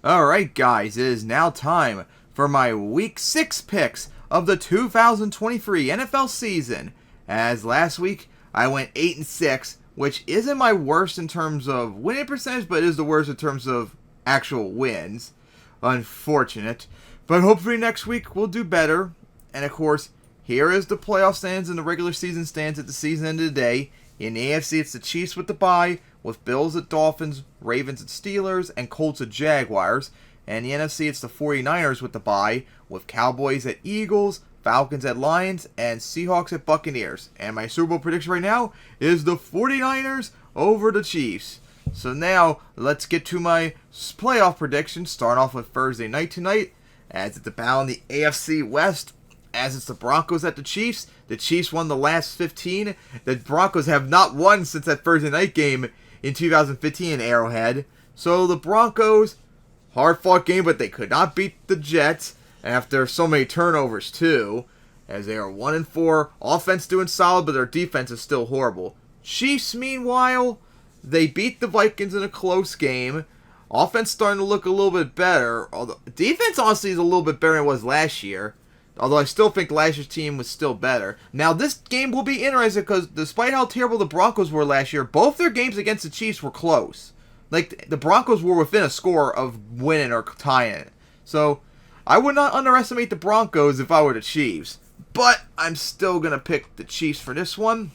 Alright guys, it is now time for my Week 6 picks of the 2023 NFL season. As last week, I went 8-6, which isn't my worst in terms of winning percentage, but is the worst in terms of actual wins. Unfortunate. But hopefully next week we'll do better. And of course, here is the playoff stands and the regular season stands at the season end of the day. In the AFC, it's the Chiefs with the bye, with Bills at Dolphins, Ravens at Steelers, and Colts at Jaguars. And the NFC, it's the 49ers with the bye, with Cowboys at Eagles, Falcons at Lions, and Seahawks at Buccaneers. And my Super Bowl prediction right now is the 49ers over the Chiefs. So now, let's get to my playoff predictions, starting off with Thursday night tonight, as it's a battle in the AFC West. As it's the Broncos at the Chiefs. The Chiefs won the last 15. The Broncos have not won since that Thursday night game in 2015 in Arrowhead. So the Broncos, hard-fought game, but they could not beat the Jets after so many turnovers too, as they are 1-4. Offense doing solid, but their defense is still horrible. Chiefs, meanwhile, they beat the Vikings in a close game. Offense starting to look a little bit better. Although defense honestly is a little bit better than it was last year. Although I still think last year's team was still better. Now, this game will be interesting because despite how terrible the Broncos were last year, both their games against the Chiefs were close. Like, the Broncos were within a score of winning or tying it. So, I would not underestimate the Broncos if I were the Chiefs. But I'm still going to pick the Chiefs for this one.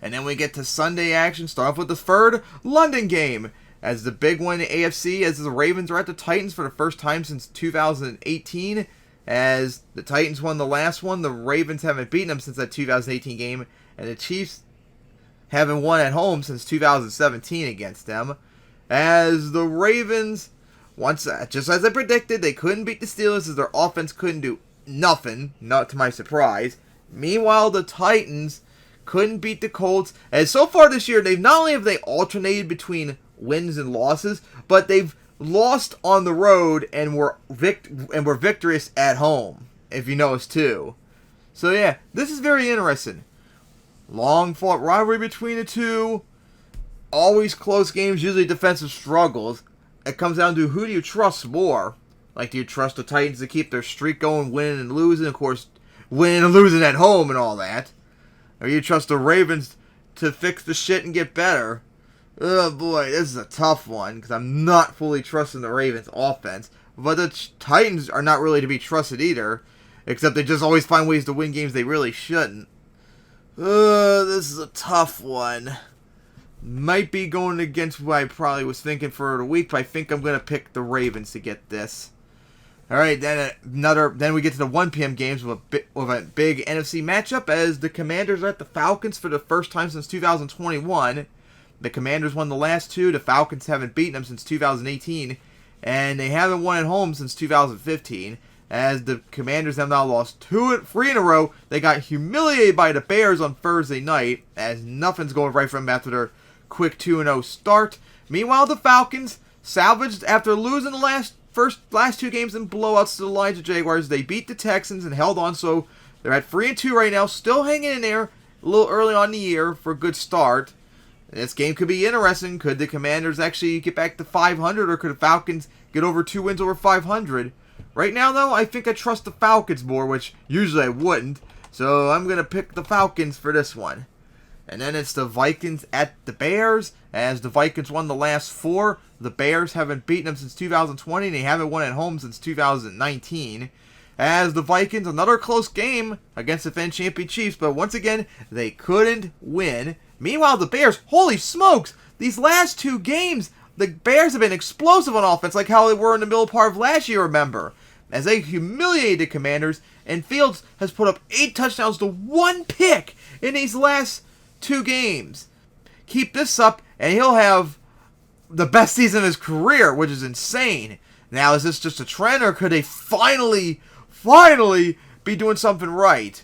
And then we get to Sunday action. Start off with the third London game. As the big one in the AFC, as the Ravens are at the Titans for the first time since 2018. As the Titans won the last one, the Ravens haven't beaten them since that 2018 game, and the Chiefs haven't won at home since 2017 against them. As the Ravens, just as I predicted, they couldn't beat the Steelers as their offense couldn't do nothing, not to my surprise. Meanwhile, the Titans couldn't beat the Colts, as so far this year, they've not only have they alternated between wins and losses, but they've lost on the road and were victorious at home, if you notice too. So yeah, this is very interesting. Long fought rivalry between the two. Always close games, usually defensive struggles. It comes down to who do you trust more? Like, do you trust the Titans to keep their streak going, winning and losing? Of course, winning and losing at home and all that. Or you trust the Ravens to fix the shit and get better? Oh boy, this is a tough one because I'm not fully trusting the Ravens offense. But the Titans are not really to be trusted either, except they just always find ways to win games they really shouldn't. This is a tough one. Might be going against what I probably was thinking for the week, but I think I'm going to pick the Ravens to get this. Alright, then we get to the 1 p.m. games with a big NFC matchup as the Commanders are at the Falcons for the first time since 2021. The Commanders won the last two. The Falcons haven't beaten them since 2018. And they haven't won at home since 2015. As the Commanders have now lost 3 in a row. They got humiliated by the Bears on Thursday night. As nothing's going right for them after their quick 2-0 start. Meanwhile, the Falcons, salvaged after losing the last 2 games in blowouts to the Lions and Jaguars. They beat the Texans and held on. So they're at 3-2 right now. Still hanging in there a little early on in the year for a good start. This game could be interesting. Could the Commanders actually get back to 500, or could the Falcons get over 2 wins over 500? Right now, though, I think I trust the Falcons more, which usually I wouldn't. So I'm going to pick the Falcons for this one. And then it's the Vikings at the Bears. As the Vikings won the last 4, the Bears haven't beaten them since 2020, and they haven't won at home since 2019. As the Vikings, another close game against the defending champion Chiefs, but once again, they couldn't win. Meanwhile, the Bears, holy smokes, these last 2 games, the Bears have been explosive on offense, like how they were in the middle part of last year, remember? As they humiliated the Commanders, and Fields has put up 8 touchdowns to 1 pick in these last 2 games. Keep this up, and he'll have the best season of his career, which is insane. Now, is this just a trend, or could they finally be doing something right?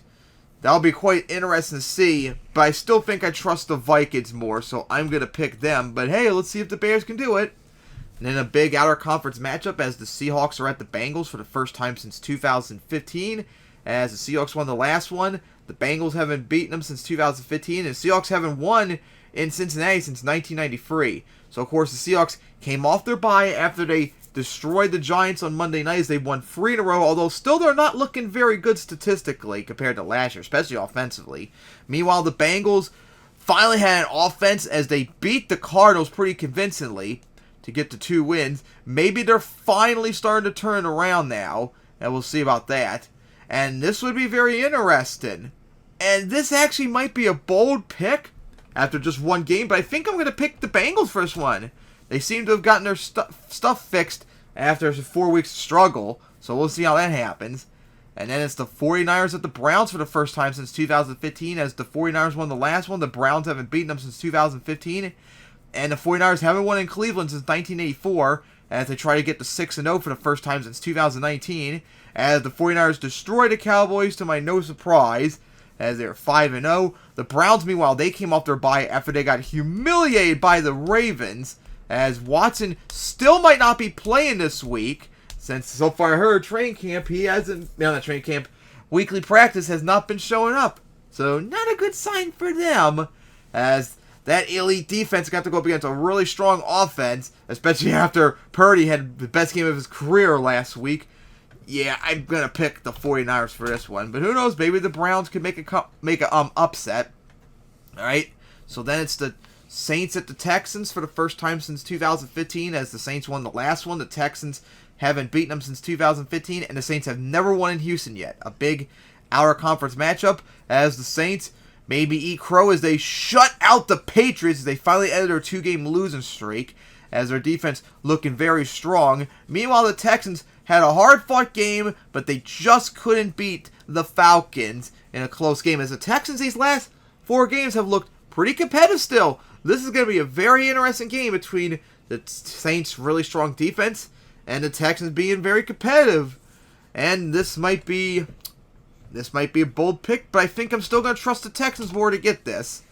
That'll be quite interesting to see, but I still think I trust the Vikings more, so I'm going to pick them. But hey, let's see if the Bears can do it. And then a big outer conference matchup as the Seahawks are at the Bengals for the first time since 2015. As the Seahawks won the last one, the Bengals haven't beaten them since 2015, and the Seahawks haven't won in Cincinnati since 1993. So, of course, the Seahawks came off their bye after they destroyed the Giants on Monday night as they won 3 in a row, although still they're not looking very good statistically compared to last year, especially offensively. Meanwhile, the Bengals finally had an offense as they beat the Cardinals pretty convincingly to get to 2 wins. Maybe they're finally starting to turn around now, and we'll see about that. And this would be very interesting. And this actually might be a bold pick after just one game, but I think I'm going to pick the Bengals for this one. They seem to have gotten their stuff fixed after a 4-week struggle, so we'll see how that happens. And then it's the 49ers at the Browns for the first time since 2015, as the 49ers won the last one. The Browns haven't beaten them since 2015, and the 49ers haven't won in Cleveland since 1984, as they try to get to 6-0 for the first time since 2019, as the 49ers destroyed the Cowboys to my no surprise, as they were 5-0. The Browns, meanwhile, they came off their bye after they got humiliated by the Ravens, as Watson still might not be playing this week, since so far I heard training camp, not training camp, weekly practice has not been showing up. So not a good sign for them, as that elite defense got to go up against a really strong offense, especially after Purdy had the best game of his career last week. Yeah, I'm going to pick the 49ers for this one, but who knows, maybe the Browns could make a upset. Alright, so then it's the Saints at the Texans for the first time since 2015, as the Saints won the last one. The Texans haven't beaten them since 2015, and the Saints have never won in Houston yet. A big outer conference matchup, as the Saints maybe eat crow as they shut out the Patriots as they finally ended their 2-game losing streak, as their defense looking very strong. Meanwhile, the Texans had a hard-fought game, but they just couldn't beat the Falcons in a close game, as the Texans these last 4 games have looked pretty competitive still. This is going to be a very interesting game between the Saints' really strong defense and the Texans being very competitive. And this might be a bold pick, but I think I'm still going to trust the Texans more to get this.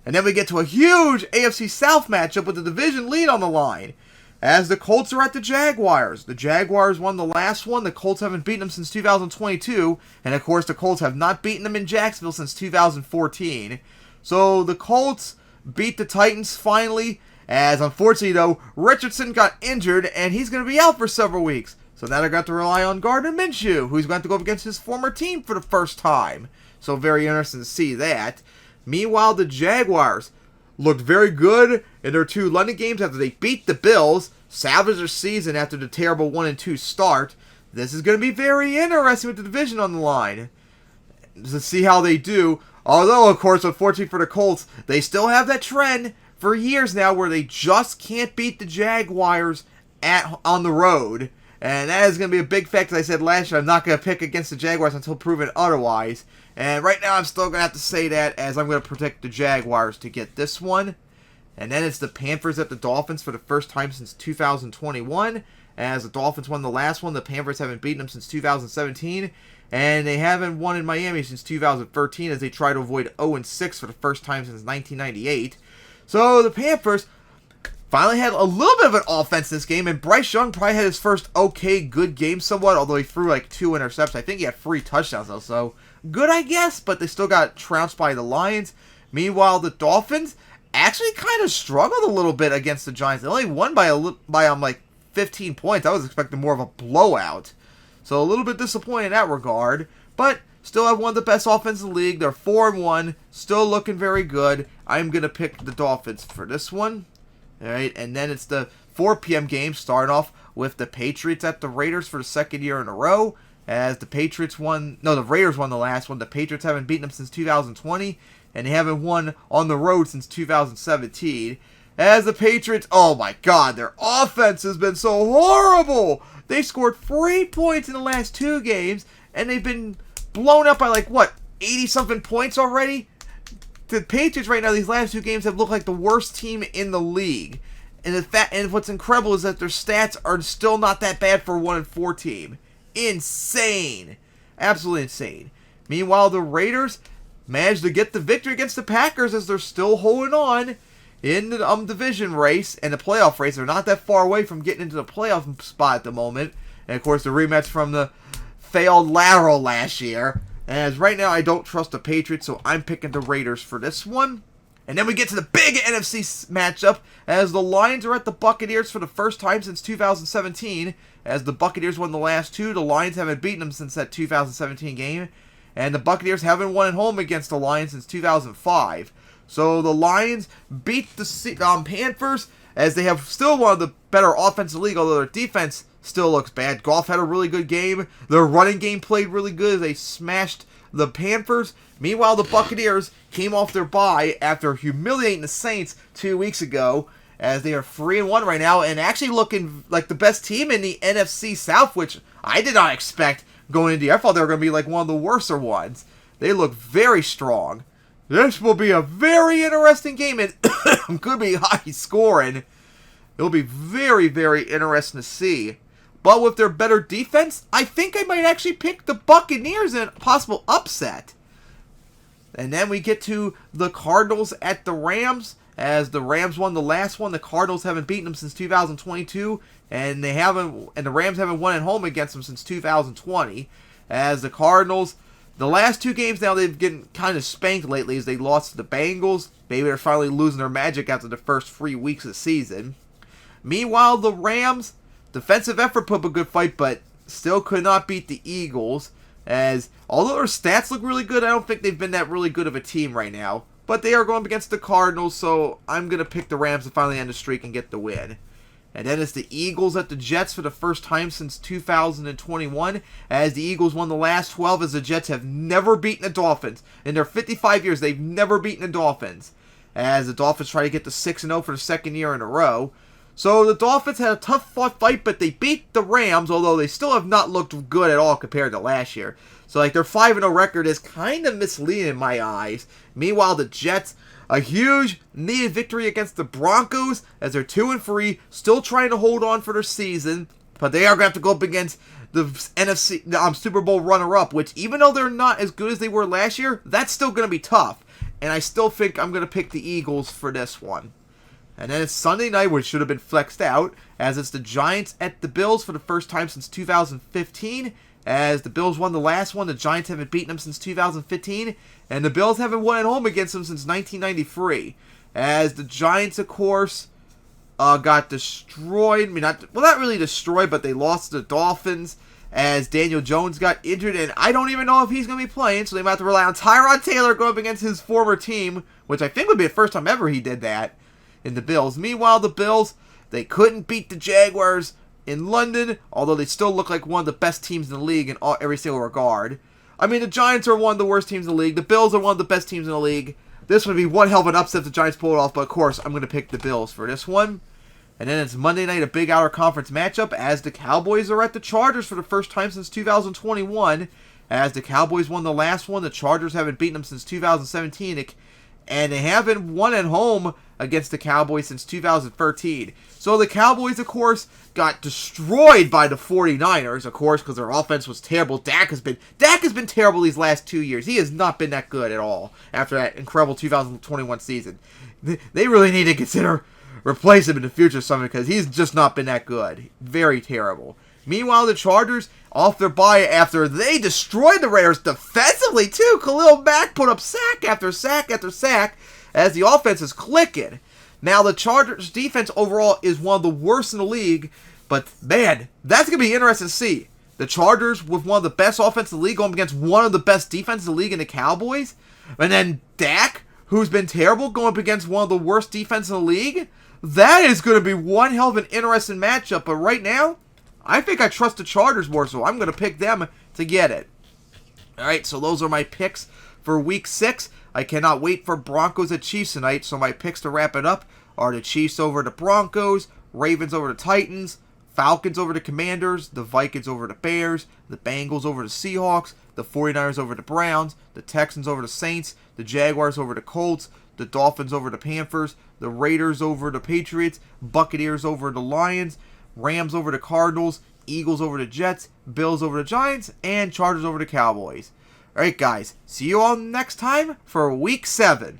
And then we get to a huge AFC South matchup with the division lead on the line, as the Colts are at the Jaguars. The Jaguars won the last one. The Colts haven't beaten them since 2022. And of course, the Colts have not beaten them in Jacksonville since 2014. So the Colts beat the Titans finally, as unfortunately though, Richardson got injured and he's going to be out for several weeks. So now they're going to rely on Gardner Minshew, who's going to go up against his former team for the first time. So very interesting to see that. Meanwhile, the Jaguars looked very good in their 2 London games after they beat the Bills, salvaged their season after the terrible 1-2 start. This is going to be very interesting with the division on the line to see how they do. Although, of course, unfortunately for the Colts, they still have that trend for years now where they just can't beat the Jaguars on the road. And that is going to be a big fact. As I said last year, I'm not going to pick against the Jaguars until proven otherwise. And right now, I'm still going to have to say that, as I'm going to predict the Jaguars to get this one. And then it's the Panthers at the Dolphins for the first time since 2021. As the Dolphins won the last one, the Panthers haven't beaten them since 2017. And they haven't won in Miami since 2013, as they try to avoid 0-6 for the first time since 1998. So the Panthers finally had a little bit of an offense this game, and Bryce Young probably had his first good game somewhat, although he threw like 2 interceptions. I think he had 3 touchdowns though, so good I guess, but they still got trounced by the Lions. Meanwhile, the Dolphins actually kind of struggled a little bit against the Giants. They only won by like 15 points. I was expecting more of a blowout. So a little bit disappointed in that regard, but still have one of the best offenses in the league. They're 4-1, still looking very good. I'm going to pick the Dolphins for this one. All right, and then it's the 4 p.m. game, starting off with the Patriots at the Raiders for the second year in a row, as the Raiders won the last one. The Patriots haven't beaten them since 2020, and they haven't won on the road since 2017. As the Patriots, oh my God, their offense has been so horrible. They scored 3 points in the last 2 games, and they've been blown up by 80-something points already. The Patriots right now, these last 2 games, have looked like the worst team in the league. And what's incredible is that their stats are still not that bad for a 1-4 team. Insane. Absolutely insane. Meanwhile, the Raiders managed to get the victory against the Packers, as they're still holding on in the division race and the playoff race. They're not that far away from getting into the playoff spot at the moment. And of course, the rematch from the failed lateral last year. As right now, I don't trust the Patriots, so I'm picking the Raiders for this one. And then we get to the big NFC matchup as the Lions are at the Buccaneers for the first time since 2017. As the Buccaneers won the last two, the Lions haven't beaten them since that 2017 game. And the Buccaneers haven't won at home against the Lions since 2005. So the Lions beat the Panthers as they have still one of the better offense in the league, although their defense still looks bad. Goff had a really good game. Their running game played really good as they smashed the Panthers. Meanwhile, the Buccaneers came off their bye after humiliating the Saints 2 weeks ago, as they are 3-1 right now and actually looking like the best team in the NFC South, which I did not expect going into. I thought they were going to be like one of the worser ones. They look very strong. This will be a very interesting game and could be high scoring. It'll be very, very interesting to see. But with their better defense, I think I might actually pick the Buccaneers in a possible upset. And then we get to the Cardinals at the Rams. As the Rams won the last one, the Cardinals haven't beaten them since 2022, and the Rams haven't won at home against them since 2020. As the Cardinals, the last two games now they've getting kind of spanked lately as they lost to the Bengals. Maybe they're finally losing their magic after the first 3 weeks of the season. Meanwhile, the Rams, defensive effort put up a good fight, but still could not beat the Eagles. As although their stats look really good, I don't think they've been that really good of a team right now. But they are going up against the Cardinals, so I'm going to pick the Rams to finally end the streak and get the win. And then it's the Eagles at the Jets for the first time since 2021, as the Eagles won the last 12, as the Jets have never beaten the Dolphins. In their 55 years, they've never beaten the Dolphins, as the Dolphins try to get to 6-0 for the second year in a row. So the Dolphins had a tough fight, but they beat the Rams, although they still have not looked good at all compared to last year. So like their 5-0 record is kind of misleading in my eyes. Meanwhile, the Jets, a huge needed victory against the Broncos as they're 2-3, still trying to hold on for their season. But they are going to have to go up against the NFC Super Bowl runner-up, which even though they're not as good as they were last year, that's still going to be tough. And I still think I'm going to pick the Eagles for this one. And then it's Sunday night, which should have been flexed out, as it's the Giants at the Bills for the first time since 2015. As the Bills won the last one, the Giants haven't beaten them since 2015, and the Bills haven't won at home against them since 1993. As the Giants, of course, got destroyed. I mean, not really destroyed, but they lost to the Dolphins, as Daniel Jones got injured, and I don't even know if he's going to be playing, so they might have to rely on Tyrod Taylor going up against his former team, which I think would be the first time ever he did that in the Bills. Meanwhile, the Bills, they couldn't beat the Jaguars in London, although they still look like one of the best teams in the league in every single regard. I mean, the Giants are one of the worst teams in the league. The Bills are one of the best teams in the league. This would be one hell of an upset if the Giants pull it off, but of course, I'm going to pick the Bills for this one. And then it's Monday night, a big outer conference matchup, as the Cowboys are at the Chargers for the first time since 2021. As the Cowboys won the last one, the Chargers haven't beaten them since 2017, and they haven't won at home against the Cowboys since 2013. So the Cowboys, of course, got destroyed by the 49ers, of course, because their offense was terrible. Dak has been terrible these last 2 years. He has not been that good at all after that incredible 2021 season. They really need to consider replace him in the future somehow, because he's just not been that good. Very terrible. Meanwhile, the Chargers, off their bye after they destroyed the Raiders defensively, too. Khalil Mack put up sack after sack after sack as the offense is clicking. Now, the Chargers' defense overall is one of the worst in the league, but, man, that's going to be interesting to see. The Chargers with one of the best offenses in the league going against one of the best defenses in the league in the Cowboys. And then Dak, who's been terrible, going up against one of the worst defenses in the league. That is going to be one hell of an interesting matchup, but right now, I think I trust the Chargers more, so I'm going to pick them to get it. Alright, so those are my picks for Week 6. I cannot wait for Broncos at Chiefs tonight, so my picks to wrap it up are the Chiefs over the Broncos, Ravens over the Titans, Falcons over the Commanders, the Vikings over the Bears, the Bengals over the Seahawks, the 49ers over the Browns, the Texans over the Saints, the Jaguars over the Colts, the Dolphins over the Panthers, the Raiders over the Patriots, Buccaneers over the Lions, Rams over the Cardinals, Eagles over the Jets, Bills over the Giants, and Chargers over the Cowboys. Alright guys, see you all next time for Week 7.